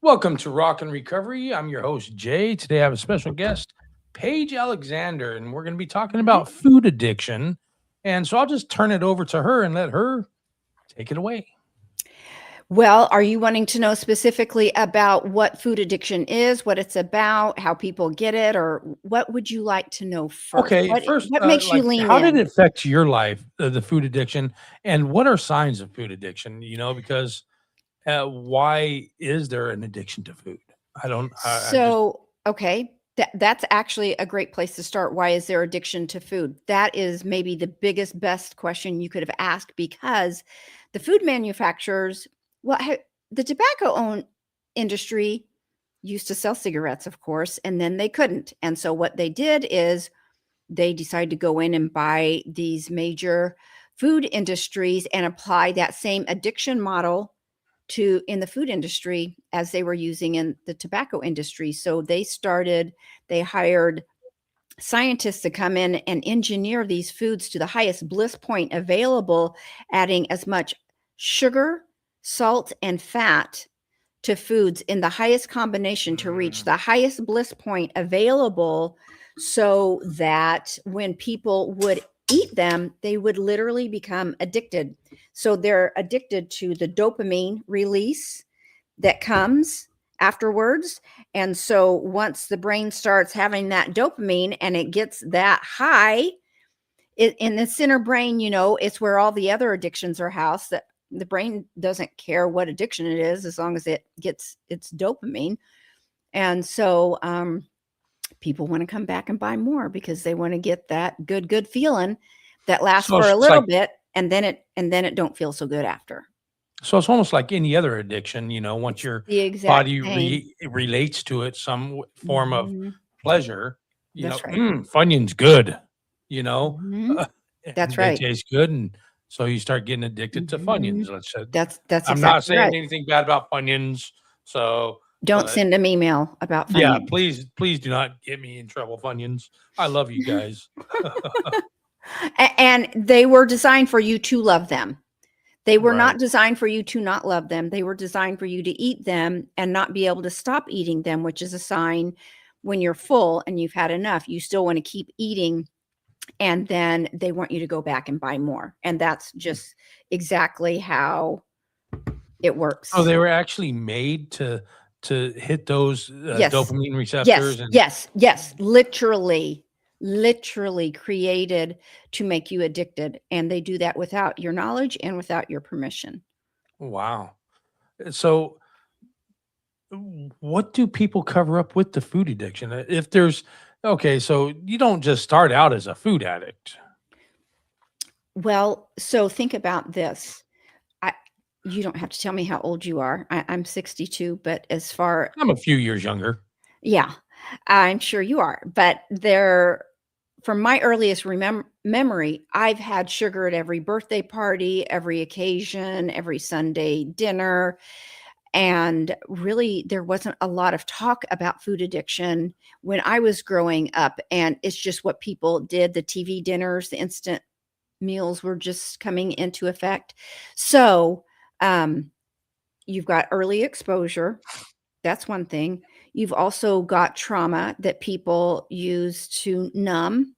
Welcome to Rock and Recovery. I'm your host, Jay. Today I have a special guest, Paige Alexander, and we're going to be talking Right. about food addiction. And so I'll just turn it over to her and let her take it away. Well, are you wanting to know specifically about what food addiction is, what it's about, how people get it, or what would you like to know first? Okay, What first, what makes you lean how did in? it affect your life, the food addiction, and what are signs of food addiction? Because why is there an addiction to food? I don't, I just, Okay, that's actually a great place to start. Why is there addiction to food? That is maybe the biggest, best question you could have asked because the food manufacturers, well, the tobacco own industry used to sell cigarettes, of course, and then they couldn't. And so what they did is they decided to go in and buy these major food industries and apply that same addiction model to in the food industry as they were using in the tobacco industry. So they hired scientists to come in and engineer these foods to the highest bliss point available, adding as much sugar, salt, and fat to foods in the highest combination to reach the highest bliss point available so that when people would eat them, they would literally become addicted. So they're addicted to the dopamine release that comes afterwards. And so once the brain starts having that dopamine and it gets that high, in the center brain, it's where all the other addictions are housed. That the brain doesn't care what addiction it is as long as it gets its dopamine. And so people want to come back and buy more because they want to get that good feeling that lasts so for a it's little like, bit, and then it don't feel so good after. so it's almost like any other addiction, once It's your the exact body same. relates to it, some form of Mhm. pleasure, That's right. Funyun's good, you know, Mhm. That's and they right. taste good. And so you start getting addicted to Mhm. Funyuns. Let's say, That's I'm not exactly saying right. anything bad about Funyuns. So, Don't but send 'em email about yeah, Funyuns. please do not get me in trouble, Funyuns. I love you guys. And they were designed for you to love them. They were Right. not designed for you to not love them. They were designed for you to eat them and not be able to stop eating them, which is a sign when you're full and you've had enough. You still want to keep eating, and then they want you to go back and buy more. And that's just exactly how it So works. they were actually made to hit those Yes. dopamine Yes. receptors and Yes. Yes. Literally created to make you addicted. And they do that without your knowledge and without your permission. wow. So what do people cover up with the food addiction? If there's okay, so you don't just start out as a food addict. Well, so think about this. I You don't have to tell me how old you are. I'm 62, but as far I'm a few years younger. yeah, I'm sure you are. But there from my earliest memory, I've had sugar at every birthday party, every occasion, every Sunday dinner. And really, there wasn't a lot of talk about food addiction when I was growing up. And it's just what people did. The TV dinners, the instant meals were just coming into effect. So, um, you've got early exposure. That's one thing. You've also got trauma that people use to numb,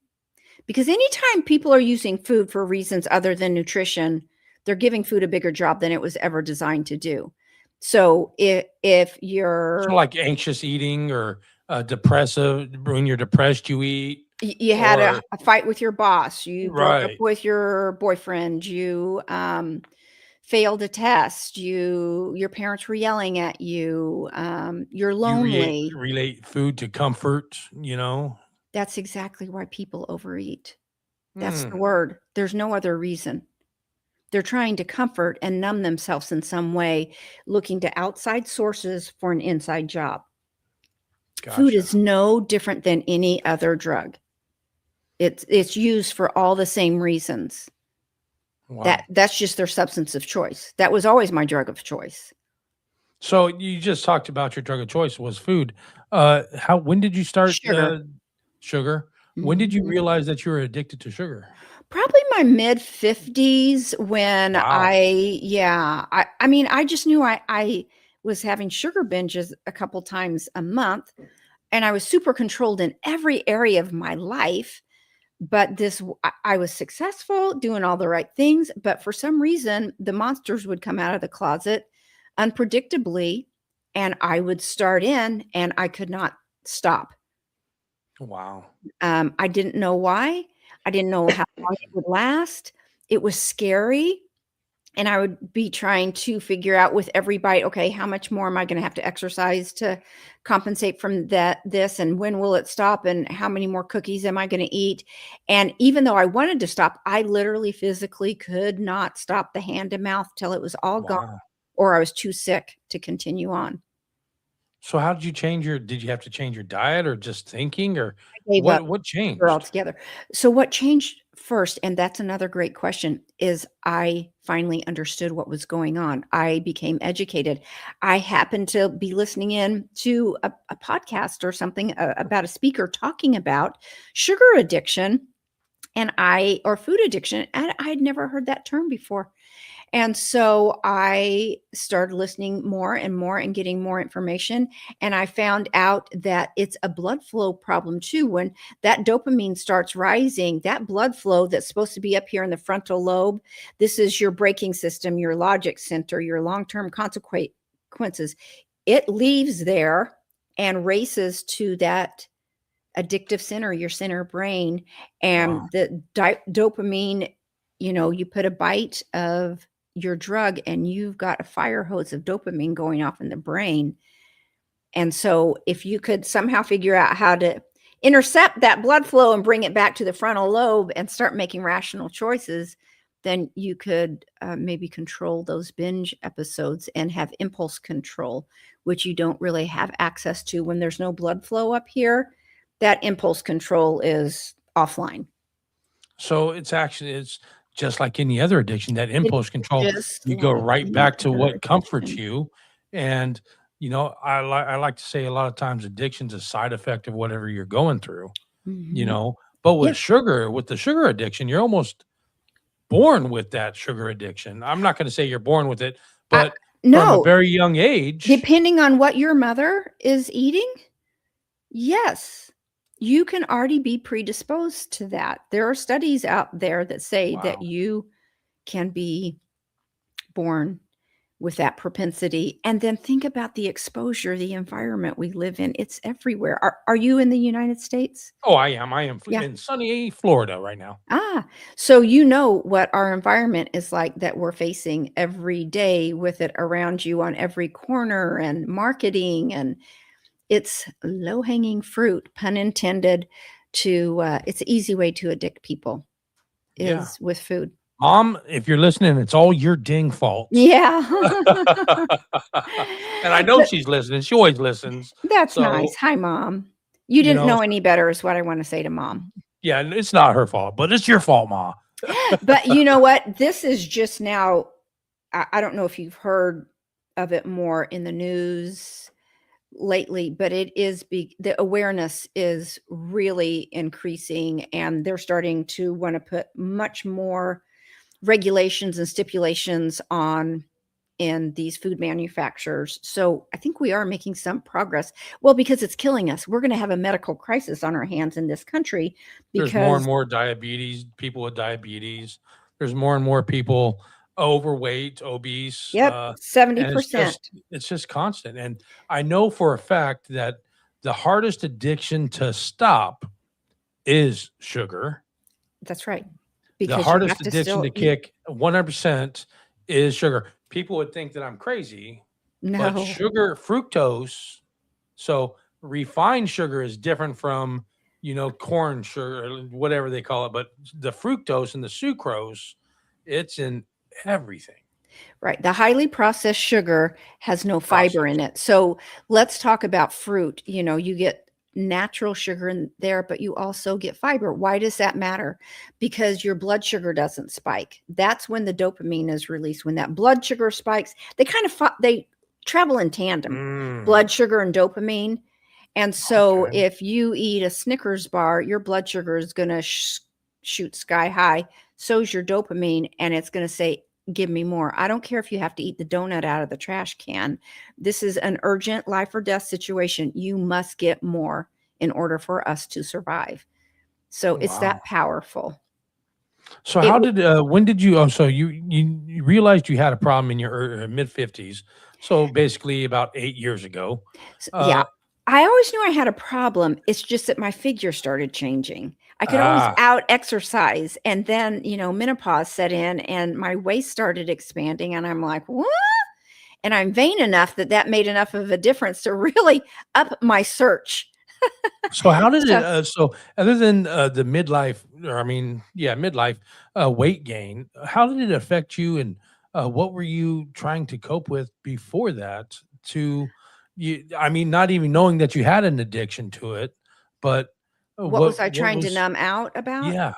because anytime people are using food for reasons other than nutrition, they're giving food a bigger job than it was ever designed to do. So if So you're like anxious eating or depressive, when you're depressed, you eat you had or a fight with your boss, you broke up right. with your boyfriend, you failed a test, your parents were yelling at you, you're You lonely. relate food to comfort. That's exactly why people overeat. That's the Hmm. word. There's no other reason. They're trying to comfort and numb themselves in some way, looking to outside sources for an inside job. Food Gotcha. is no different than any other drug. It's used for all the same reasons. Wow. That's just their substance of choice. That was always my drug of choice. So you just talked about your drug of choice was food. How when did you start Sugar. sugar? When did you Mhm. realize that you were addicted to sugar? Probably my mid 50s when Wow. I yeah, I mean, I just knew I was having sugar binges a couple times a month, and I was super controlled in every area of my life. But I was successful doing all the right things, but for some reason, the monsters would come out of the closet unpredictably, and I would start in, and I could not stop. Wow. I didn't know why. I didn't know how long it would last. It was scary. And I would be trying to figure out with every bite, okay, how much more am I going to have to exercise to compensate from this? And when will it stop? And how many more cookies am I going to eat? And even though I wanted to stop, I literally physically could not stop the hand to mouth till it was all gone, Wow. or I was too sick to continue on. So how did you did you have to change your diet or just thinking, or I gave up what sugar changed? altogether. So what changed first, and that's another great question, is I finally understood what was going on. I became educated. I happened to be listening in to a podcast or something about a speaker talking about sugar addiction or food addiction, and I'd never heard that term before. And so I started listening more and more and getting more information. And I found out that it's a blood flow problem too. When that dopamine starts rising, that blood flow that's supposed to be up here in the frontal lobe, this is your braking system, your logic center, your long term consequences. It leaves there and races to that addictive center, your center brain. Wow. And the dopamine, you put a bite of your drug and you've got a fire hose of dopamine going off in the brain. And so if you could somehow figure out how to intercept that blood flow and bring it back to the frontal lobe and start making rational choices, then you could maybe control those binge episodes and have impulse control, which you don't really have access to when there's no blood flow up here. That impulse control is offline. So it's just like any other addiction, that It's impulse control, just you go like right any back to other what comforts addiction. you. And, I like to say a lot of times addiction's a side effect of whatever you're going through, Mhm. but Yeah. with the sugar addiction, you're almost born with that sugar addiction. I'm not going to say you're born with it, I but from a No, very young age, depending on what your mother is eating, yes, you can already be predisposed to that. There are studies out there that say that wow. you can be born with that propensity. And then think about the exposure, the environment we live in. It's everywhere. Are you in the United States? Oh, I am. I am Yeah. in sunny Florida right now. So you know what our environment is like that we're facing every day with it around you on every corner and marketing, and it's low-hanging fruit, pun intended, it's an easy way to addict people Yeah. is with food. Mom, if you're listening, it's all your ding fault. Yeah. And I know But she's listening. She always listens. that's nice. So, Hi, Mom. You you didn't know, know any better is what I wanna say to Mom. yeah, it's not her fault, but it's your fault, Ma. But you know what? This is just now I don't know if you've heard of it more in the news lately, but the awareness is really increasing, and they're starting to want to put much more regulations and stipulations on in these food manufacturers. So I think we are making some progress. Well, because it's killing us. We're going to have a medical crisis on our hands in this country There's more and because, more diabetes, people with diabetes. There's more and more people overweight, obese, yep, and 70%. it's just constant. And I know for a fact that the hardest addiction to stop is sugar. That's right. The Because you hardest have to addiction still to eat. kick 100% is sugar. People would think that I'm crazy, but No. sugar, fructose, so refined sugar is different from, corn sugar, or whatever they call it, but the fructose and the sucrose, it's in everything Right. The highly processed sugar has no fiber in processed. it. So let's talk about fruit. You get natural sugar in there, but you also get fiber. Why does that matter? Because your blood sugar doesn't spike. That's when the dopamine is released. When that blood sugar spikes, they travel in tandem, Mm, blood sugar and dopamine. And so okay. if you eat a Snickers bar, your blood sugar is going to shoot sky high. So's your dopamine, and it's going to say, give me more. I don't care if you have to eat the donut out of the trash can. This is an urgent life or death situation. You must get more in order for us to survive. So it's Wow. that powerful. So It how did when did you so you realized you had a problem in your mid 50s. So basically about 8 years ago. Yeah, Uh I always knew I had a problem. It's just that my figure started changing. I could always ah out exercise, and then, menopause set in and my waist started expanding and I'm like, "What?" And I'm vain enough that that made enough of a difference to really up my search. so how did it So, so other than the midlife or I mean yeah midlife weight gain, how did it affect you and what were you trying to cope with before that to you I mean not even knowing that you had an addiction to it, but what was I what trying to was numb out about? yeah,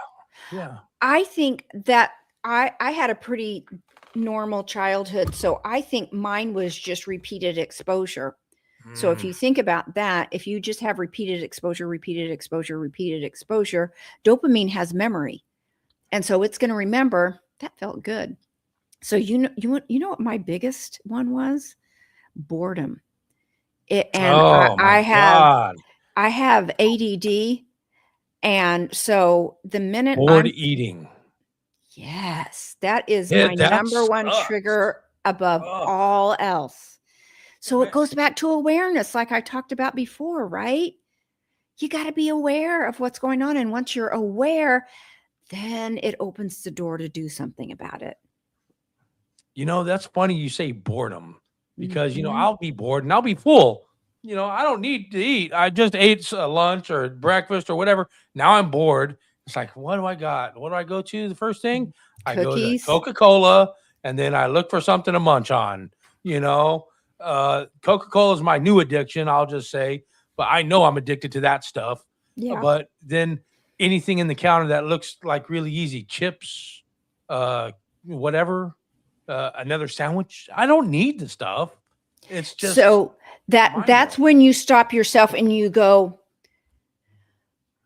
yeah. I think that I had a pretty normal childhood, so I think mine was just repeated exposure. So if Mm. you think about that, if you just have repeated exposure, repeated exposure, repeated exposure, dopamine has memory. And so it's going to remember that felt good. So you know what my biggest one was? Boredom. And Oh my god. I have ADD, and so the minute Bored I'm eating. yes, that is Yeah, my that number one sucks. trigger above Oh, all else. So it man. goes back to awareness, like I talked about before, right? You got to be aware of what's going on. And once you're aware, then it opens the door to do something about it. That's funny you say boredom because, Mhm. I'll be bored and I'll be full. I don't need to eat. I just ate lunch or breakfast or whatever. Now I'm bored. It's like, what do I got? What do I go to? The first thing I go to Cookies. Coca-Cola and then I look for something to munch on. Coca-Cola is my new addiction, I'll just say, but I know I'm addicted to that stuff. Yeah. But then anything in the counter that looks like really easy, chips, whatever, another sandwich. I don't need the stuff. It's just So that's mind-blowing. when you stop yourself and you go,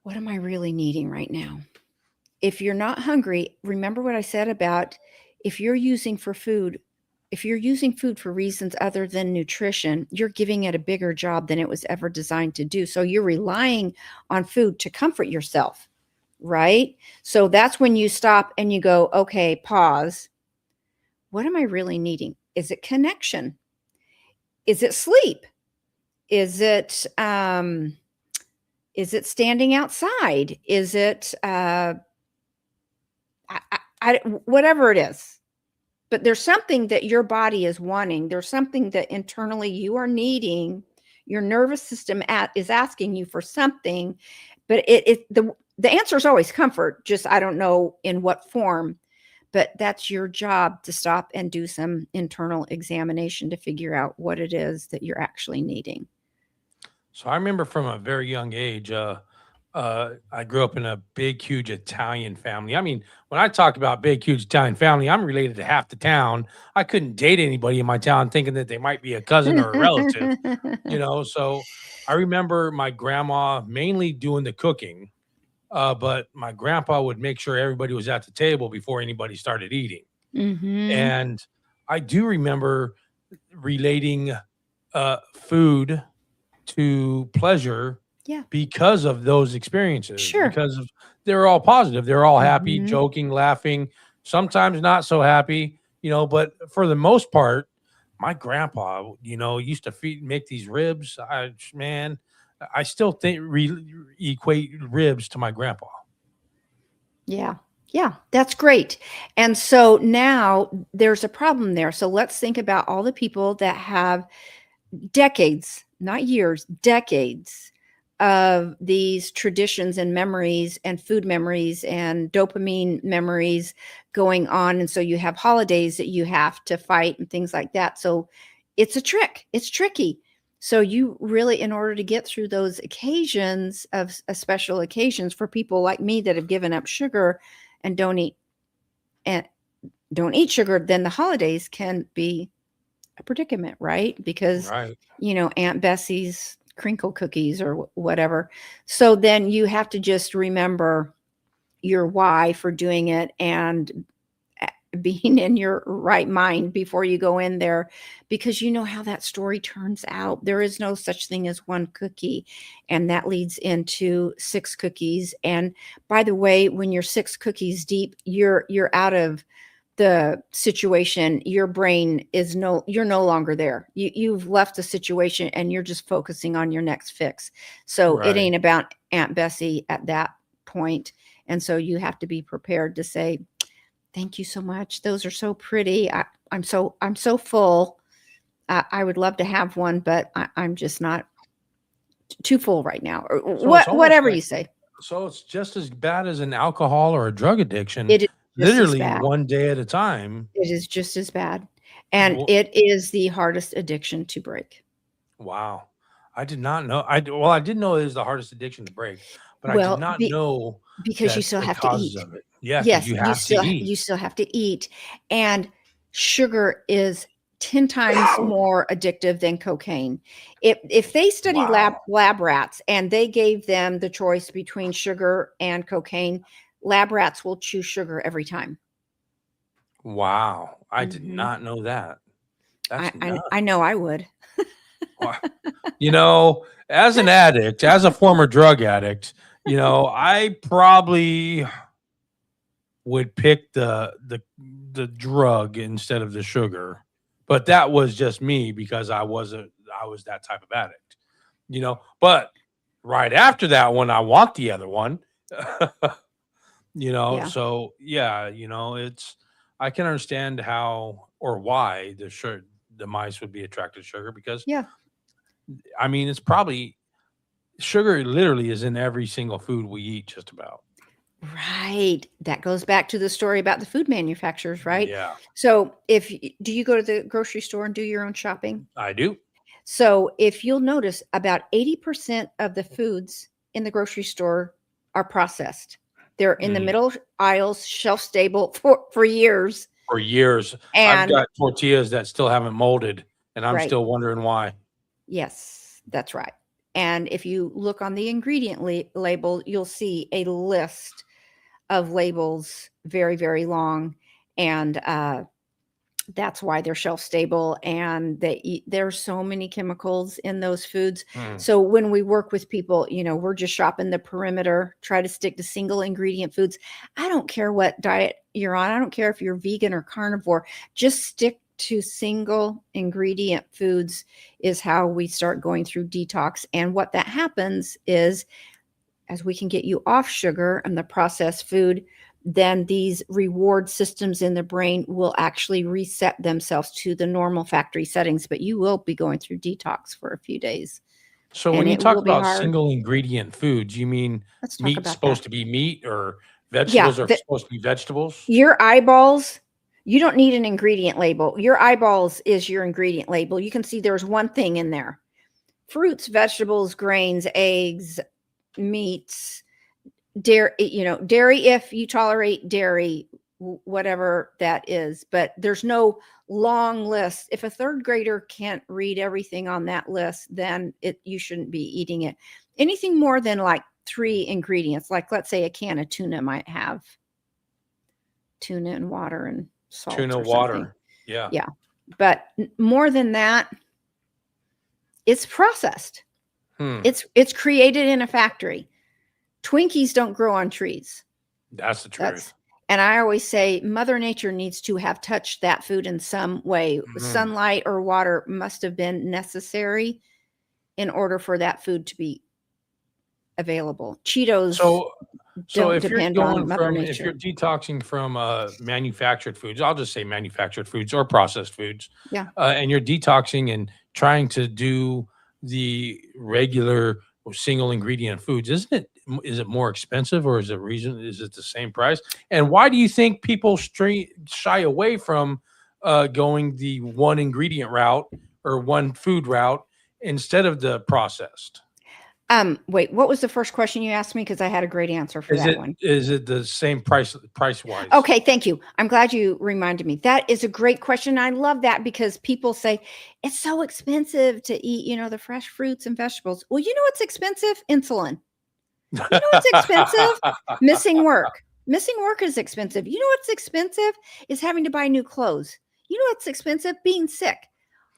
what am I really needing right now? If you're not hungry, remember what I said about if you're using for food, if you're using food for reasons other than nutrition, you're giving it a bigger job than it was ever designed to do. So you're relying on food to comfort yourself, right? So that's when you stop and you go, okay, pause. What am I really needing? Is it connection? Is it sleep? Is it standing outside? Is it whatever it is? But there's something that your body is wanting. There's something that internally you are needing. Your nervous system is asking you for something, but the answer is always comfort. Just I don't know in what form, but that's your job to stop and do some internal examination to figure out what it is that you're actually needing. So I remember from a very young age, I grew up in a big, huge Italian family. I mean, when I talk about big, huge Italian family, I'm related to half the town. I couldn't date anybody in my town thinking that they might be a cousin or a relative, So I remember my grandma mainly doing the cooking, but my grandpa would make sure everybody was at the table before anybody started eating. Mhm. And I do remember relating food to pleasure Yeah. because of those experiences, Sure. because of they're all positive. They're all happy, Mhm. joking, laughing, sometimes not so happy, but for the most part, my grandpa, used to make these ribs. Man, I still think equate ribs to my grandpa. Yeah. Yeah, that's great. And so now there's a problem there. So let's think about all the people that have decades, not years, decades of these traditions and memories and food memories and dopamine memories going on. And so you have holidays that you have to fight and things like that. So it's a trick, it's tricky. So you really, in order to get through those occasions of special occasions for people like me that have given up sugar and and don't eat sugar, then the holidays can be a predicament, right? Because, Right. Aunt Bessie's crinkle cookies or whatever. So then you have to just remember your why for doing it and being in your right mind before you go in there, because you know how that story turns out. There is no such thing as one cookie, and that leads into 6 cookies. And by the way, when you're 6 cookies deep, you're out of the situation. Your brain is you're no longer there. You've left the situation and you're just focusing on your next fix. So it Right. ain't about Aunt Bessie at that point. And so you have to be prepared to say, thank you so much. Those are so pretty. I'm so full. I would love to have one, but I'm just not too full right now. Or So it's almost whatever like, you say. so it's just as bad as an alcohol or a drug addiction, It is just as literally bad. one day at a time. It is just as bad. And Wh- it is the hardest addiction to break. Wow. I did not know. Well, I did know it is the hardest addiction to break, but I did Well, not know because you that still the have to causes eat. of it. Yeah, because Yes, you have to eat. you still have to eat. And sugar is 10 times more addictive than cocaine. If they study Wow. lab rats and they gave them the choice between sugar and cocaine, lab rats will choose sugar every time. Wow. I did Mhm. not know that. That's nuts. I know I would. Wow. As an addict, as a former drug addict, I probably would pick the drug instead of the sugar. But that was just me because I was that type of addict. But right after that one, I want the other one. Yeah. So yeah, it's I can understand how or why the mice would be attracted to sugar because Yeah. I mean it's probably sugar literally is in every single food we eat just about. Right. That goes back to the story about the food manufacturers, right? Yeah, So, do you go to the grocery store and do your own shopping? I do. So, if you'll notice, about 80% of the foods in the grocery store are processed. They're in the Mm, middle aisles, shelf stable for years. for years, I've And got tortillas that still haven't molded, and I'm right. still wondering why. Yes, that's right. And if you look on the ingredient label, you'll see a list of labels, very, very long. And that's why they're shelf stable, and there's so many chemicals in those foods. Mm. So when we work with people, we're just shopping the perimeter, try to stick to single ingredient foods. I don't care what diet you're on. I don't care if you're vegan or carnivore. Just stick to single ingredient foods is how we start going through detox. And what that happens is, as we can get you off sugar and the processed food, then these reward systems in the brain will actually reset themselves to the normal factory settings. But you will be going through detox for a few days, So when and you it talk will be about hard. single ingredient foods, you mean Let's talk meat's about that. supposed to be meat or Yeah, vegetables are supposed to be vegetables? your eyeballs, you don't need an ingredient label. Your eyeballs is your ingredient label. You can see there's one thing in there: fruits, vegetables, grains, eggs, meats, dairy if you tolerate dairy, whatever that is. But there's no long list. If a third grader can't read everything on that list, then you shouldn't be eating it. Anything more than like 3 ingredients, like let's say a can of tuna might have tuna and water and salt Tuna or something. water. Yeah. Yeah, but more than that, it's processed. Hmm. It's created in a factory. Twinkies don't grow on trees. That's the truth. And I always say Mother Nature needs to have touched that food in some way. Mhm. Sunlight or water must have been necessary in order for that food to be available. Cheetos So so don't if you're depend on going Mother from if Nature. you're detoxing from manufactured foods, I'll just say manufactured foods or processed foods, Yeah. and you're detoxing and trying to do the regular single ingredient foods, is it more expensive or is it the same price? And why do you think people shy away from going the one ingredient route or one food route instead of the processed? Wait, what was the first question you asked me? Because I had a great answer for Is that it one. is it the same price wise? Okay, thank you. I'm glad you reminded me. That is a great question. I love that because people say it's so expensive to eat, the fresh fruits and vegetables. Well, you know what's expensive? Insulin. You know what's expensive? Missing work. Missing work is expensive. You know what's expensive? Is having to buy new clothes. You know what's expensive? Being sick.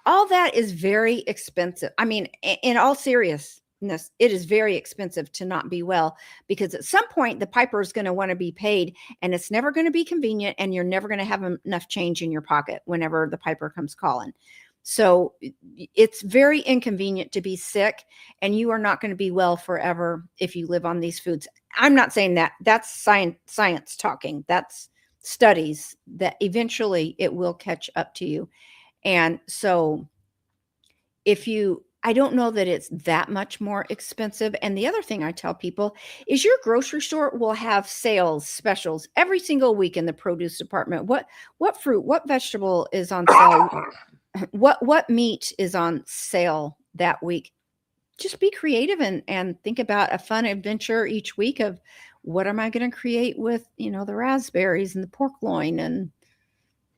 All that is very expensive. I mean, in all seriousness, it is very expensive to not be well, because at some point the piper is going to want to be paid, and it's never going to be convenient, and you're never going to have enough change in your pocket whenever the piper comes calling. So it's very inconvenient to be sick, and you are not going to be well forever if you live on these foods. I'm not saying that. That's science talking. That's studies that eventually it will catch up to you. And so I don't know that it's that much more expensive. And the other thing I tell people is your grocery store will have sales specials every single week in the produce department. What fruit, what vegetable is on sale? What meat is on sale that week? Just be creative and think about a fun adventure each week of what am I going to create with, the raspberries and the pork loin and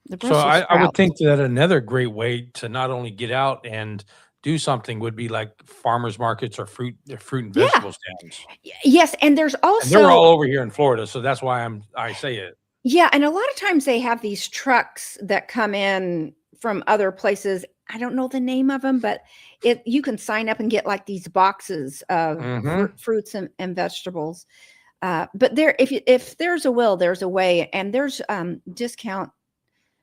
the So Brussels I would sprouts. think that another great way to not only get out and do something would be like farmers markets or fruit and Yeah. vegetable stands. Yes, and there's And they're all also over here in Florida, so that's why I say it. yeah, and a lot of times they have these trucks that come in from other places. I don't know the name of them, but you can sign up and get like these boxes of Mhm. fruits and vegetables. But if there's a will, there's a way, and there's discount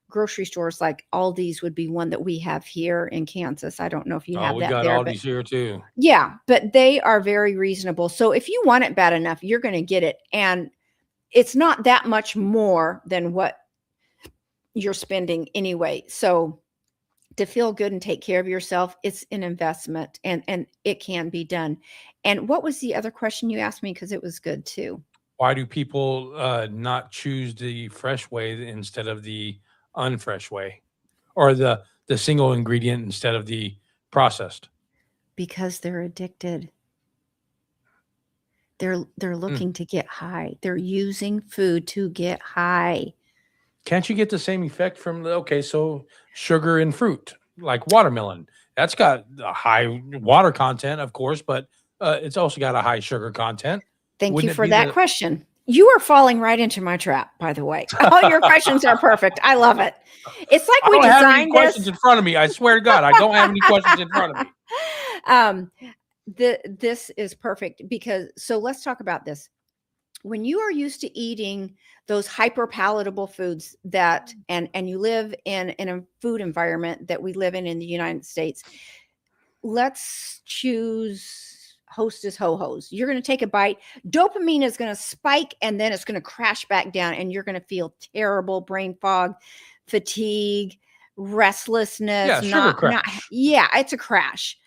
grocery stores like Aldi's would be one that we have here in Kansas. I don't know if you Oh, have we that got there, but Aldi's here too. yeah, but they are very reasonable. So if you want it bad enough, you're going to get it, and it's not that much more than what you're spending anyway. So to feel good and take care of yourself, it's an investment, and it can be done. And what was the other question you asked me? Because it was good too. Why do people not choose the fresh way instead of the unfresh way, or the single ingredient instead of the processed? Because they're addicted. They're Mm. looking to get high. They're using food to get high. Can't you get the same effect from so sugar in fruit, like watermelon? That's got a high water content, of course, but it's also got a high sugar content. Thank you Wouldn't it for be that the question. You are falling right into my trap, by the way. All your questions are perfect. I love it. It's like I we don't have any designed questions this. in front of me. I swear to God, I don't have any questions in front of me. um, this is perfect because so let's talk about this. When you are used to eating those hyper palatable foods and you live in a food environment that we live in the United States, let's choose Hostess Ho-Hos. You're going to take a bite, dopamine is going to spike, and then it's going to crash back down, and you're going to feel terrible brain fog, fatigue, Yeah, restlessness, sugar not crash. yeah, it's a crash.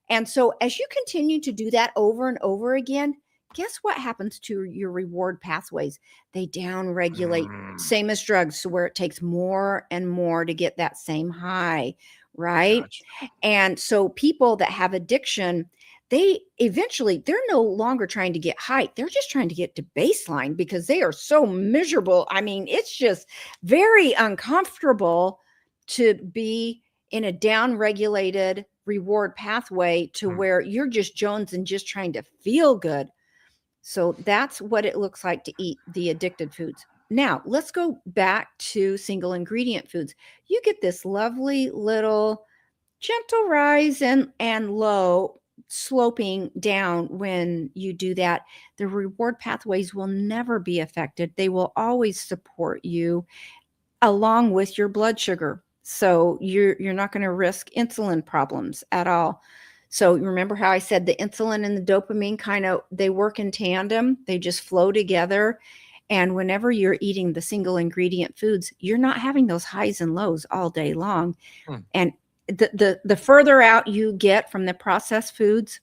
And so as you continue to do that over and over again, guess what happens to your reward pathways? They down regulate, Mm, same as drugs, so where it takes more and more to get that same high, right? gotcha. And so people that have addiction, they're no longer trying to get high. They're just trying to get to baseline because they are so miserable. I mean, it's just very uncomfortable to be in a down regulated reward pathway to Mm. where you're just Jones and just trying to feel good. So that's what it looks like to eat the addicted foods. Now, let's go back to single ingredient foods. You get this lovely little gentle rise and low sloping down when you do that. The reward pathways will never be affected. They will always support you along with your blood sugar. So you're not going to risk insulin problems at all. So remember how I said the insulin and the dopamine they work in tandem. They just flow together. And whenever you're eating the single ingredient foods, you're not having those highs and lows all day long. Mm. And the further out you get from the processed foods,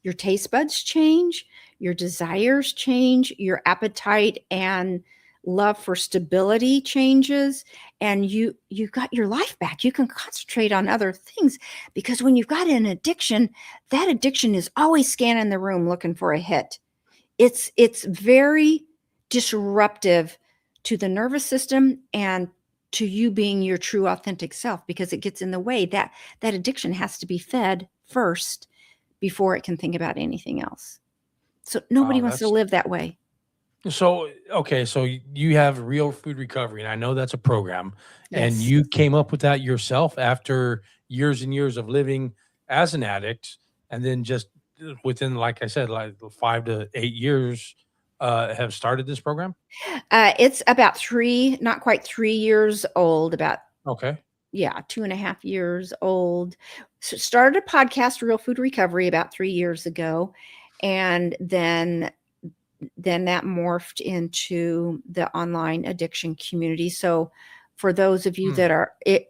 your taste buds change, your desires change, your appetite and love for stability changes, and you've got your life back. You can concentrate on other things because when you've got an addiction, that addiction is always scanning the room looking for a hit. It's very disruptive to the nervous system and to you being your true authentic self because it gets in the way. That addiction has to be fed first before it can think about anything else. So nobody Wow, wants to that's live that way. So, okay, so you have Real Food Recovery, and I know that's a program, and Yes. you came up with that yourself after years and years of living as an addict, and then just within, like I said, like 5 to 8 years, have started this program. It's about not quite 3 years old, about, Okay. yeah, 2.5 years old. Started a podcast, Real Food Recovery, about 3 years ago. And then that morphed into the online addiction community. So for those of you Hmm.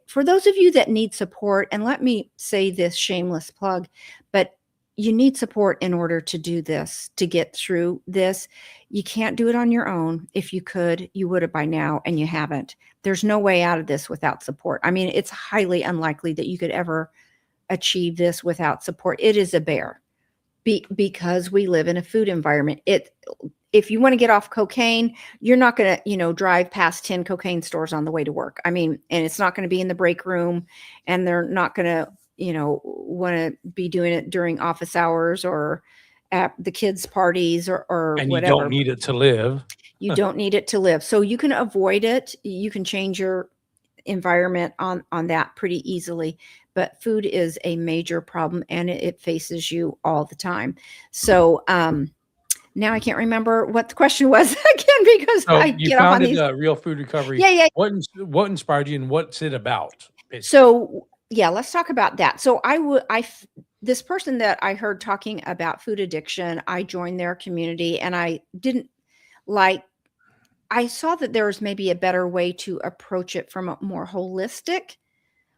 for those of you that need support, and let me say this shameless plug, but you need support in order to do this, to get through this. You can't do it on your own. If you could, you would have by now, and you haven't. There's no way out of this without support. I mean, it's highly unlikely that you could ever achieve this without support. It is a bear because we live in a food environment. If you want to get off cocaine, you're not going to, drive past 10 cocaine stores on the way to work. I mean, and it's not going to be in the break room, and they're not going to, want to be doing it during office hours or at the kids' parties or And you don't whatever. need it to live. You don't need it to live. So you can avoid it. You can change your environment on that pretty easily, but food is a major problem, and it faces you all the time. So now I can't remember what the question was again, because So I you get off on founded these. Real Food Recovery. Yeah, yeah. What inspired you, and what's it about, basically? So yeah, let's talk about that. So this person that I heard talking about food addiction, I joined their community, and I didn't like I saw that there was maybe a better way to approach it from a more holistic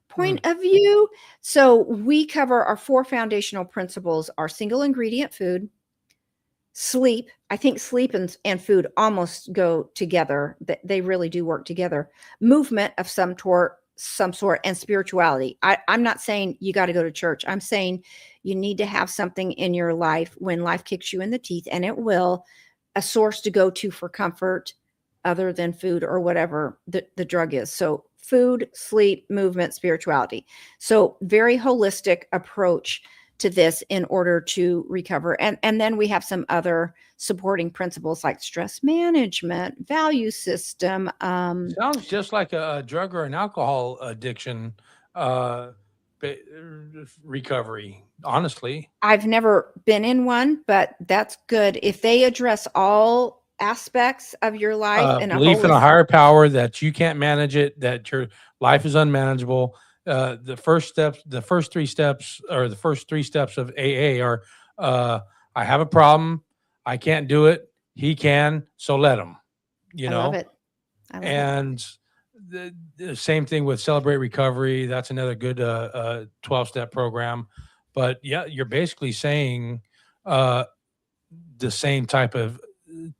Hmm. point of view. So we cover our 4 foundational principles: our single ingredient food, sleep. I think sleep and food almost go together. They really do work together. Movement of some sort, and spirituality. I'm not saying you got to go to church. I'm saying you need to have something in your life when life kicks you in the teeth, and it will, a source to go to for comfort other than food or whatever the drug is. So food, sleep, movement, spirituality. So very holistic approach to this in order to recover. And then we have some other supporting principles like stress management, value system. Sounds just like a drug or an alcohol addiction uh, recovery, honestly. I've never been in one, but that's good. If they address all aspects of your life in a Belief in a holistic. higher power, that you can't manage it, that your life is unmanageable. The first 3 steps, or the first 3 steps of AA are: uh, I have a problem, I can't do it, he can, so let him, you I love know? it. I love it. And the same thing with Celebrate Recovery. That's another good 12-step program. But yeah, you're basically saying uh, the same type of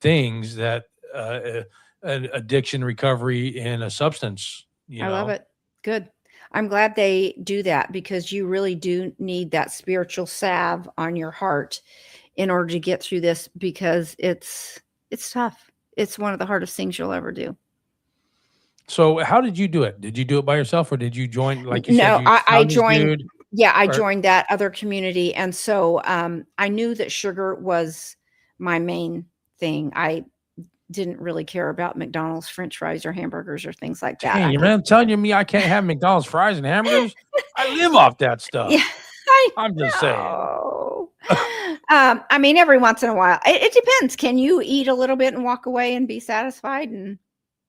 things that an addiction recovery in a substance, you I love know. it. Good. I'm glad they do that, because you really do need that spiritual salve on your heart in order to get through this, because it's tough. It's one of the hardest things you'll ever do. So how did you do it? Did you do it by yourself, or did you join, like you said, No, you I found this joined. dude? Yeah, I Or joined that other community, and so I knew that sugar was my main thing. I didn't really care about McDonald's French fries or hamburgers or things like that. dang, you man telling you me I can't have McDonald's fries and hamburgers? I live off that Yeah, stuff. I I'm just saying. know. I mean, every once in a while, it depends. Can you eat a little bit and walk away and be satisfied and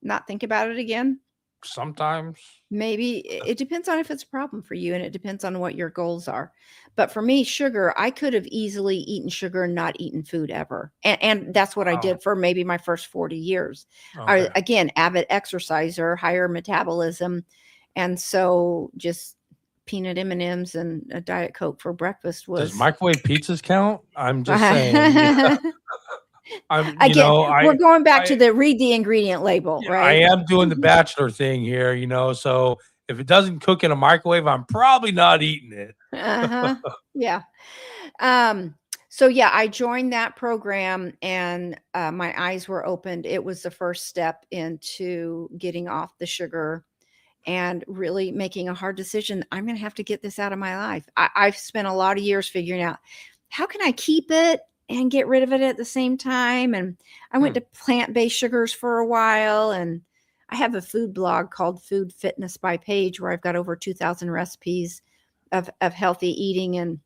not think about it again? Sometimes. Maybe it depends on if it's a problem for you, and it depends on what your goals are. But for me, sugar, I could have easily eaten sugar and not eaten food ever. And that's what I Wow. did for maybe my first 40 years. Okay. Again, avid exerciser, higher metabolism. And so just peanut M&Ms and a Diet Coke for breakfast Does was. microwave pizzas count? I'm just saying. Yeah, Again, we're going back to I, the read the ingredient label, yeah, I right? am doing the bachelor thing here, so if it doesn't cook in a microwave, I'm probably not eating it. Uh-huh. Yeah. Um, so yeah, I joined that program, and my eyes were opened. It was the first step into getting off the sugar and really making a hard decision. I'm going to have to get this out of my life. I've spent a lot of years figuring out, how can I keep it and get rid of it at the same time. And I went to plant-based sugars for a while, and I have a food blog called Food Fitness by Paige, where I've got over 2,000 recipes of healthy eating. And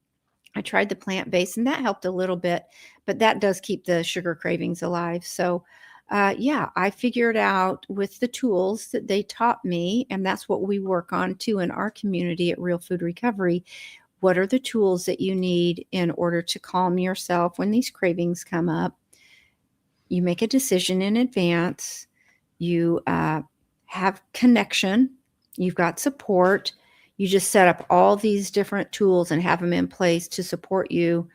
I tried the plant-based, and that helped a little bit, but that does keep the sugar cravings alive. So yeah, I figured out with the tools that they taught me, and that's what we work on too in our community at Real Food Recovery. What are the tools that you need in order to calm yourself when these cravings come up? You make a decision in advance. You have connection. You've got support. You just set up all these different tools and have them in place to support you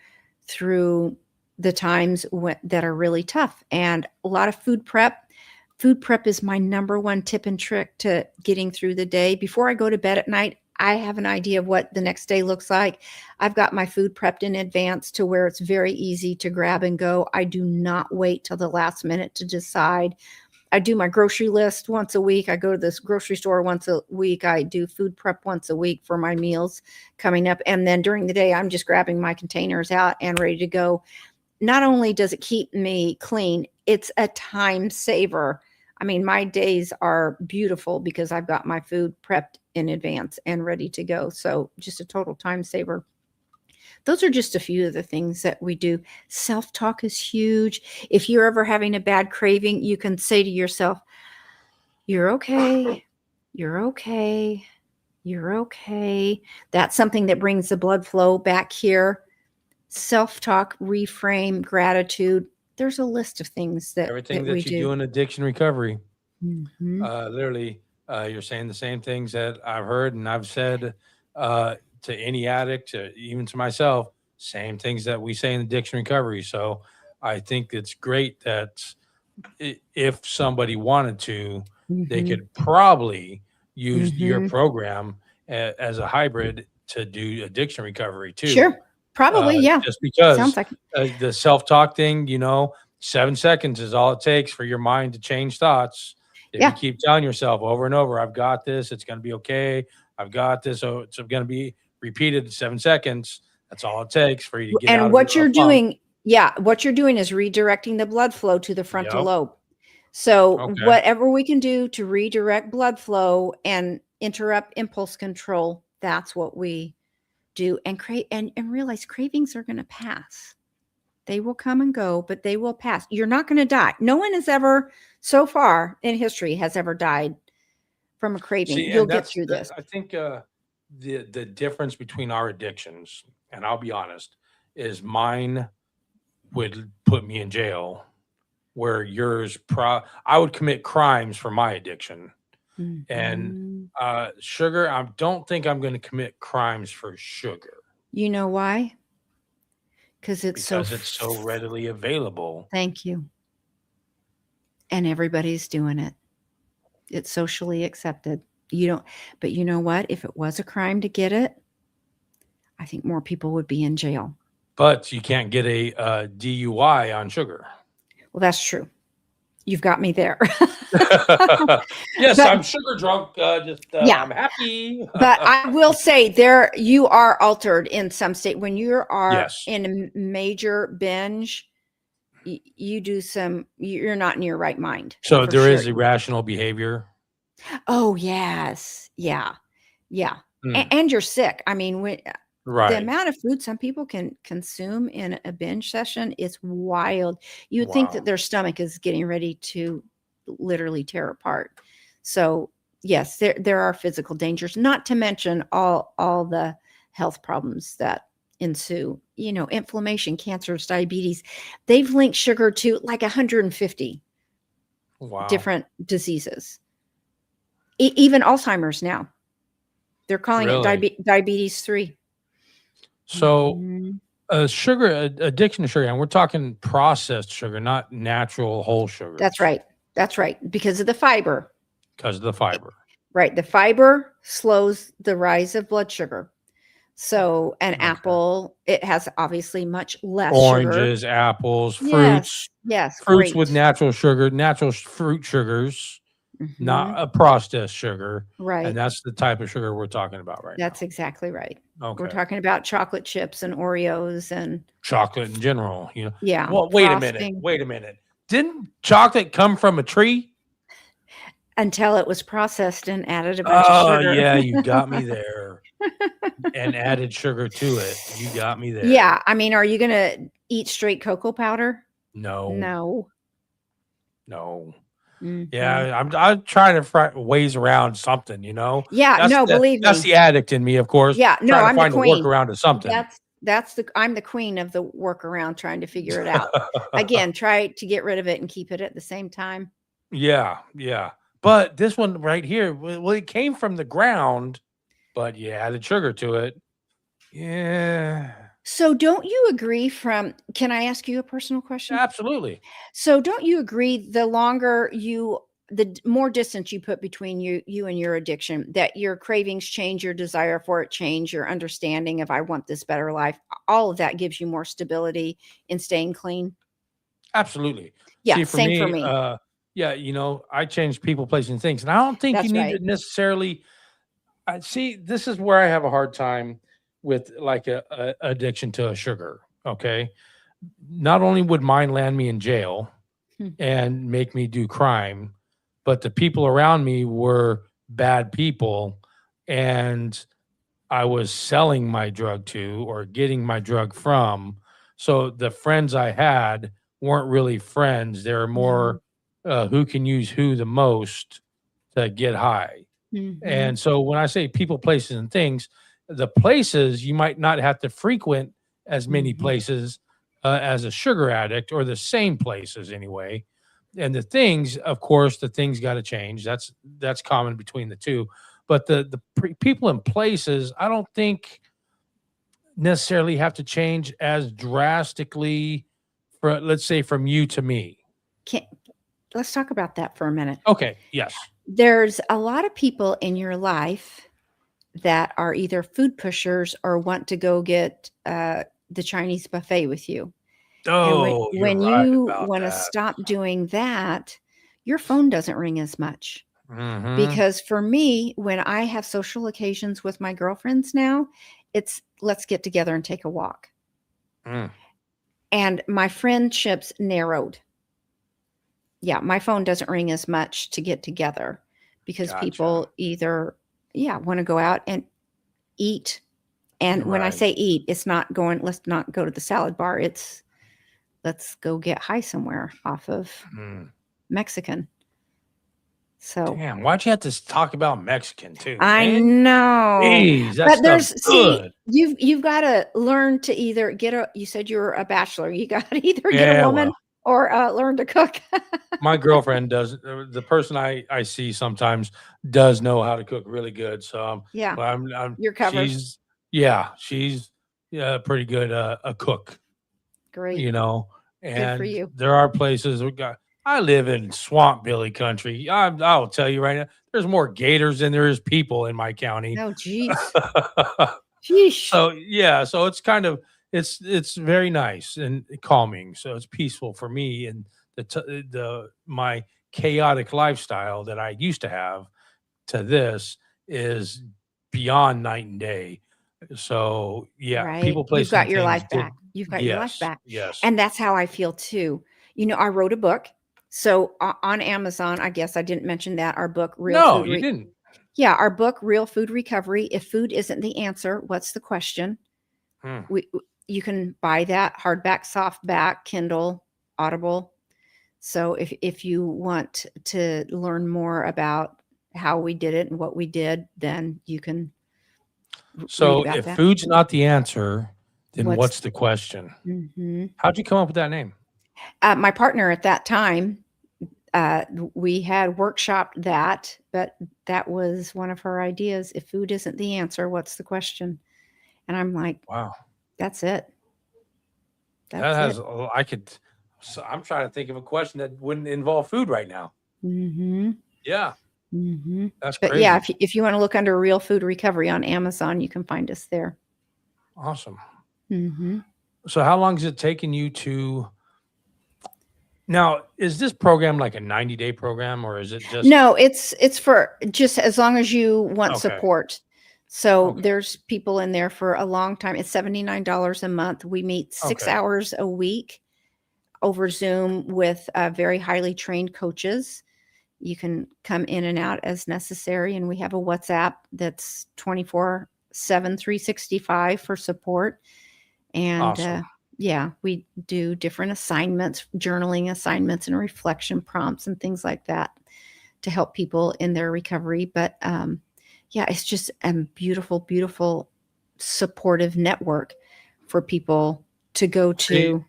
through the times that are really tough. And a lot of food prep. Food prep is my number one tip and trick to getting through the day. Before I go to bed at night, I have an idea of what the next day looks like. I've got my food prepped in advance to where it's very easy to grab and go. I do not wait till the last minute to decide. I do my grocery list once a week. I go to this grocery store once a week. I do food prep once a week for my meals coming up. And then during the day, I'm just grabbing my containers out and ready to go. Not only does it keep me clean, it's a time saver. I mean, my days are beautiful because I've got my food prepped in advance and ready to go. So just a total time saver. Those are just a few of the things that we do. Self-talk is huge. If you're ever having a bad craving, you can say to yourself, you're okay. You're okay. You're okay. That's something that brings the blood flow back here. Self-talk, reframe, gratitude. There's a list of things that Everything we that you do in addiction recovery. Mhm. Literally, you're saying the same things that I've heard and I've said to any addict, even to myself, same things that we say in addiction recovery. So I think it's great that if somebody wanted to, they Mhm. could probably use your Mhm. program as a hybrid to do addiction recovery too. Sure. Probably, yeah. Just because Sounds like the self-talk thing, 7 seconds is all it takes for your mind to change thoughts. If you yeah. keep telling yourself over and over, I've got this, it's going to be okay. I've got this. So it's going to be repeated 7 seconds. That's all it takes for you to get out And of what a you're funk. doing what you're doing is redirecting the blood flow to the frontal Yep. lobe. So Okay. whatever we can do to redirect blood flow and interrupt impulse control, that's what we do. And create and realize cravings are going to pass. They will come and go, but they will pass. You're not going to die. No one has ever, so far in history, has ever died from a craving. See, You'll and get through this. I think the difference between our addictions, and I'll be honest, is mine would put me in jail, where yours I would commit crimes for my addiction. And Mhm. sugar, I don't think I'm going to commit crimes for sugar You know why? Because it's so. because it's so readily available. Thank you. And everybody's doing it. It's socially accepted. You don't, but you know what? If it was a crime to get it, I think more people would be in jail. But you can't get a DUI on sugar. Well, that's true. You've got me there. Yes, But I'm sugar drunk. Just yeah, I'm happy. but I will say there you are altered in some state when you are Yes. in a major binge. You do some. You're not in your right mind So for there sure. is irrational behavior. Oh yes, yeah, yeah, Mm, and you're sick. I mean, when the right. amount of food some people can consume in a binge session is wild. You would think that Wow. their stomach is getting ready to literally tear apart. So yes, there are physical dangers, not to mention all the health problems that ensue. Inflammation, cancers, diabetes. They've linked sugar to like 150 Wow. different diseases. Even Alzheimer's now. They're calling it Really? diabetes 3. So Mhm. sugar addiction to sugar, and we're talking processed sugar, not natural whole That's sugars, right. That's right. Because of the fiber. because of the fiber. Right. The fiber slows the rise of blood sugar. So an Okay. apple, it has obviously much less sugar. Oranges, apples, Yes. fruits, Yes. fruits with Great. natural sugar, natural fruit sugars. Mhm. not a processed sugar, and Right. that's the type of sugar we're talking about right That's now. exactly right. We're Okay. talking about chocolate chips and Oreos and Chocolate in general, yeah, Well, wait a minute, frosting wait a minute. Didn't chocolate come from a tree? until it was processed and added a bunch of Oh, sugar. yeah, you got me there, and added sugar to it. You got me there. Yeah, I mean, are you gonna eat straight cocoa powder? No, No. no. Mhm. Yeah, I'm trying to ways around something, Yeah, That's no, the believe that's me. the addict in me, of course, Yeah, no, trying to I'm the find a queen. workaround to something. That's the I'm the queen of the workaround trying to figure it out. Again, try to get rid of it and keep it at the same time. Yeah, yeah. But this one right here, well, it came from the ground, but you added sugar to it. Yeah, So don't you agree from can I ask you a personal question? absolutely. So don't you agree the longer more distance you put between you and your addiction, that your cravings change, your desire for it change, your understanding of I want this better life, all of that gives you more stability in staying clean? Absolutely. Yeah, See, for same for me, me. yeah, I change people, places, and things, and I don't think you That's need to right. necessarily. I see. This is where I have a hard time with like a addiction to a sugar. Okay, not only would mine land me in jail Hmm. and make me do crime, but the people around me were bad people, and I was selling my drug to or getting my drug from. So the friends I had weren't really friends. They were No. more who can use who the most to get high. Mhm. And so when I say people, places, and things, the places you might not have to frequent as many Mhm. places as a sugar addict, or the same places anyway. And the things, of course, the things got to change. That's common between the two. But the people and places, I don't think necessarily have to change as drastically for, let's say, from you to me. Can Let's talk about that for a minute. Okay. Yes. There's a lot of people in your life that are either food pushers or want to go get the Chinese buffet with you. And Oh, you're when right you about want to that. stop doing that, your phone doesn't ring as much. Hmm. Because for me, when I have social occasions with my girlfriends now, it's let's get together and take a walk. Mm, And my friendships narrowed. Yeah, my phone doesn't ring as much to get together because gotcha. people either, yeah, want to go out and eat. And when I Right. say eat, it's not going, let's not go to the salad bar. It's let's go get high somewhere off of Mm. Mexican. So Damn, why'd you have to talk about Mexican too, I man? know. Jeez, that But stuff's there's see, good. you've got to learn to either get a you said you're a bachelor. You got to either get a Yeah, well, woman or learn to cook. my girlfriend does. The person I see sometimes does know how to cook really good. So, Yeah, well, you're covered. she's yeah, she's yeah, pretty good a cook. Great. you know, Good for and you. there are places we got. I live in Swamp Billy country. I'll tell you right now, there's more gators than there is people in my county. Oh, geez. Sheesh. So yeah, so it's kind of it's very nice and calming. So it's peaceful for me, and the my chaotic lifestyle that I used to have to this is beyond night and day. So yeah, Right. people, You've places, got and your things life did. back. You've got your life Yes, back. yes. And that's how I feel too. I wrote a book. So on Amazon, I guess I didn't mention that our book, No, you didn't. Yeah, our book, Real Food Recovery. If food isn't the answer, what's the question? Hmm. You can buy that hardback, softback, Kindle, Audible. So if you want to learn more about how we did it and what we did, then you can read So about if that. food's not the answer, then What's what's the question? Mhm. How'd you come up with that name? My partner at that time, we had workshopped that, but that was one of her ideas. If food isn't the answer, what's the question? And I'm like, Wow. that's it. That That's has, it. I could, so I'm trying to think of a question that wouldn't involve food right now. Mhm. Yeah, Mhm. that's But yeah, crazy. if you wanna look under Real Food Recovery on Amazon, you can find us there. Awesome. Mhm. So how long has it taken you to Now, is this program like a 90-day program, or is it just No, it's for just as long as you want okay? support. So Okay. there's people in there for a long time. It's $79 a month. We meet 6 Okay. hours a week over Zoom with very highly trained coaches. You can come in and out as necessary, and we have a WhatsApp that's 24/7, 365 for support. And Awesome. yeah, we do different assignments, journaling assignments, and reflection prompts and things like that to help people in their recovery. But yeah, it's just a beautiful, beautiful supportive network for people to go See, to.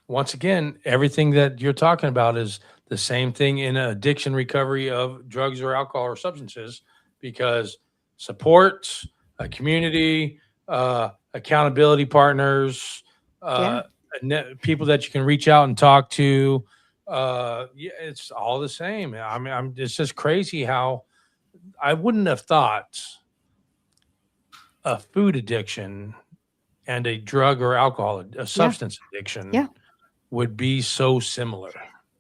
once again, everything that you're talking about is the same thing in addiction recovery of drugs or alcohol or substances, because support, a community, accountability partners, Yeah, uh, people that you can reach out and talk to. Yeah, it's all the same. I mean, it's just crazy how I wouldn't have thought a food addiction and a drug or alcohol, a yeah, substance addiction yeah. would be so similar.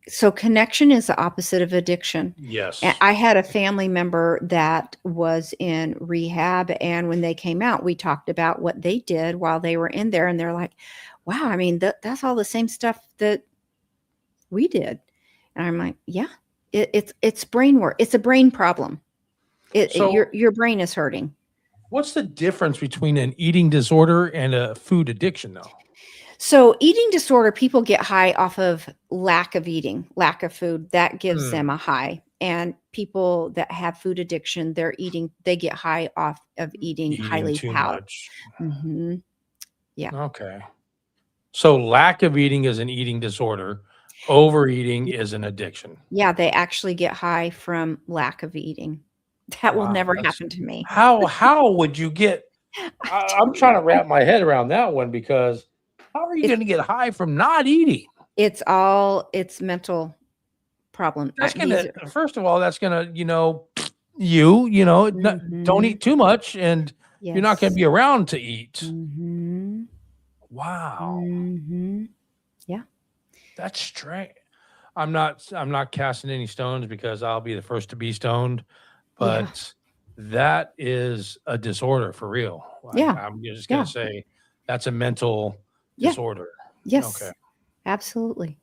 So connection is the opposite of addiction. And Yes. I had a family member that was in rehab, and when they came out, we talked about what they did while they were in there, and they're like, "Wow, I mean, that's all the same stuff that we did." And I'm like, "Yeah, it's brain work. It's a brain problem. So, Your brain is hurting." what's the difference between an eating disorder and a food addiction, though? So, eating disorder, people get high off of lack of eating, lack of food. That gives them Hmm. a high. And people that have food addiction, they get high off of eating Eating highly too much. hmm Yeah. Okay. So, lack of eating is an eating disorder. Overeating Yeah. is an addiction. Yeah. They actually get high from lack of eating. That will Wow. never That's happen to me. how would you get? I I'm don't trying to know. wrap my head around that one because how are you It's going to get high from not eating? it's mental problem. That's These gonna are first of all, that's gonna, don't hmm eat too much, and you're not gonna yes. be around to eat. hmm Wow, hmm Yeah. that's strange. I'm not casting any stones because I'll be the first to be stoned, Yeah. but that is a disorder for real. Yeah. I'm just gonna Yeah. say that's a mental Yeah. disorder. Okay. Yes. Absolutely.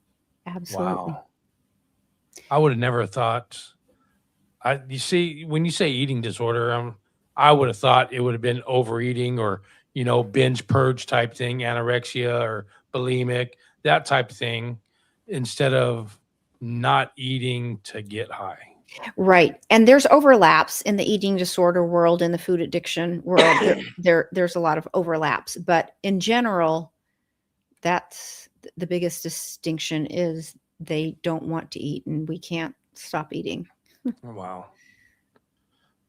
Absolutely. Wow. I would have never thought. You see, when you say eating disorder, I would have thought it would have been overeating or binge purge type thing, anorexia or bulimic, that type of thing, instead of not eating to get high. Right. And there's overlaps in the eating disorder world and the food addiction world. There's a lot of overlaps, but in general, that's the biggest distinction is they don't want to eat and we can't stop eating. Wow,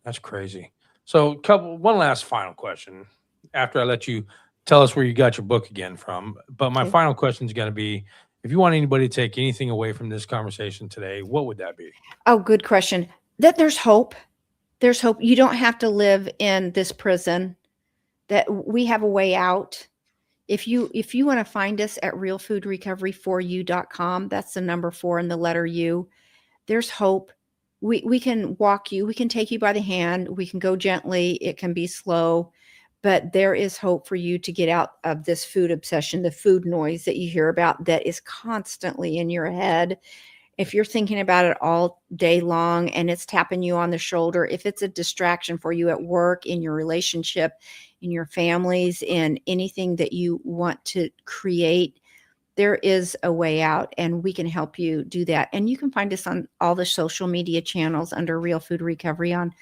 that's crazy. So, one last final question after I let you tell us where you got your book again from. But my Okay. final question is going to be, if you want anybody to take anything away from this conversation today, what would that be? Oh, good question. That there's hope. There's hope. You don't have to live in this prison. That we have a way out. If you want to find us at realfoodrecovery4u.com, that's the number 4 and the letter U. There's hope. We can walk you, we can take you by the hand, we can go gently, it can be slow, but there is hope for you to get out of this food obsession, the food noise that you hear about that is constantly in your head. If you're thinking about it all day long and it's tapping you on the shoulder, if it's a distraction for you at work, in your relationship, in your families, in anything that you want to create, there is a way out and we can help you do that. And you can find us on all the social media channels under Real Food Recovery on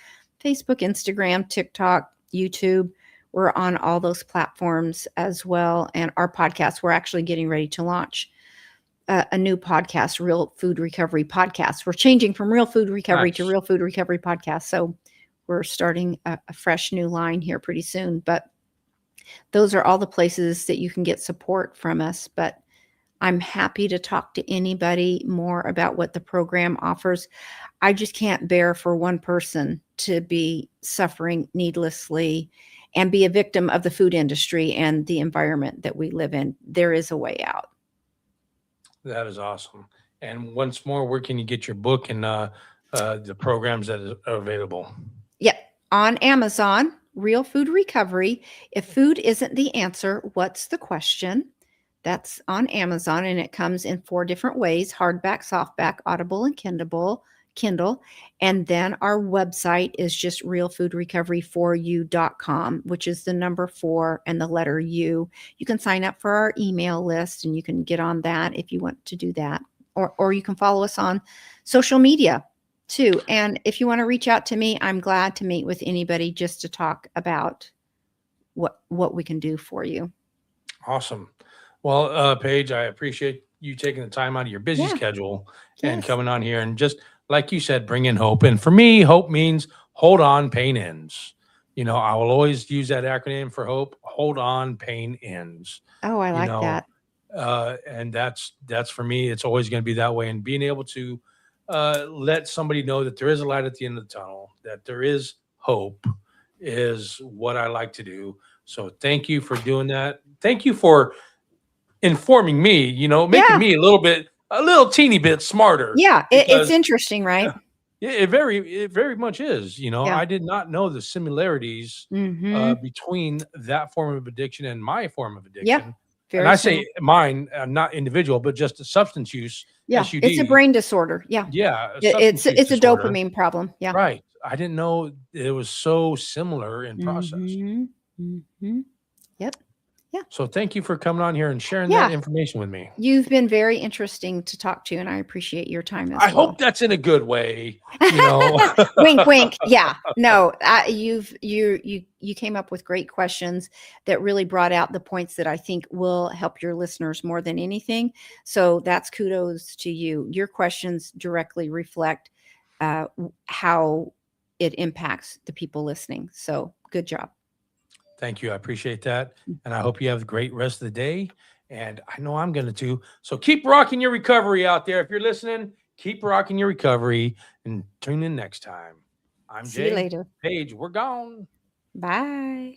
Facebook, Instagram, TikTok, YouTube. We're on all those platforms as well. And our podcast, we're actually getting ready to launch a new podcast, Real Food Recovery Podcast. We're changing from Real Food Recovery to Nice. Real Food Recovery Podcast. So we're starting a fresh new line here pretty soon. But those are all the places that you can get support from us. But I'm happy to talk to anybody more about what the program offers. I just can't bear for one person to be suffering needlessly and be a victim of the food industry and the environment that we live in. There is a way out. That is awesome. And once more, where can you get your book and the programs that are available? Yep. On Amazon, Real Food Recovery. If food isn't the answer, what's the question? That's on Amazon, and it comes in 4 different ways: hardback, softback, Audible, and Kindle. And then our website is just realfoodrecovery4u.com, which is the number 4 and the letter U. You can sign up for our email list, and you can get on that if you want to do that. Or you can follow us on social media too. And if you want to reach out to me, I'm glad to meet with anybody just to talk about what we can do for you. Awesome. Well, Paige, I appreciate you taking the time out of your busy Yeah. schedule and Yes. coming on here and just like you said, bring in hope. And for me, hope means hold on, pain ends. I will always use that acronym for hope. Hold on, pain ends. Oh, I You like know, that. and that's for me. It's always going to be that way. And being able to let somebody know that there is a light at the end of the tunnel, that there is hope, is what I like to do. So thank you for doing that. Thank you for informing me, making Yeah. me a little teeny bit smarter Yeah. It's because interesting, right? yeah, it very much is. Yeah. I did not know the similarities Mm-hmm. between that form of addiction and my form of Yeah. addiction. And Very I similar. say mine, not individual, but just a substance use, Yeah. It's a SUD. brain disorder. Yeah. Yeah, a It's substance use it's a disorder. dopamine problem. Yeah. Right. I didn't know it was so similar in process. Mm-hmm. Mm-hmm. Yep. Yeah. So thank you for coming on here and sharing that Yeah. information with me. You've been very interesting to talk to, and I appreciate your time I as hope well. that's in a good way. Wink, wink. Yeah. No, you came up with great questions that really brought out the points that I think will help your listeners more than anything. So that's kudos to you. Your questions directly reflect how it impacts the people listening. So good job. Thank you. I appreciate that. And I hope you have a great rest of the day. And I know I'm going to too. So keep rocking your recovery out there. If you're listening, keep rocking your recovery and tune in next time. I'm See you Jay. later. Paige, we're gone. Bye.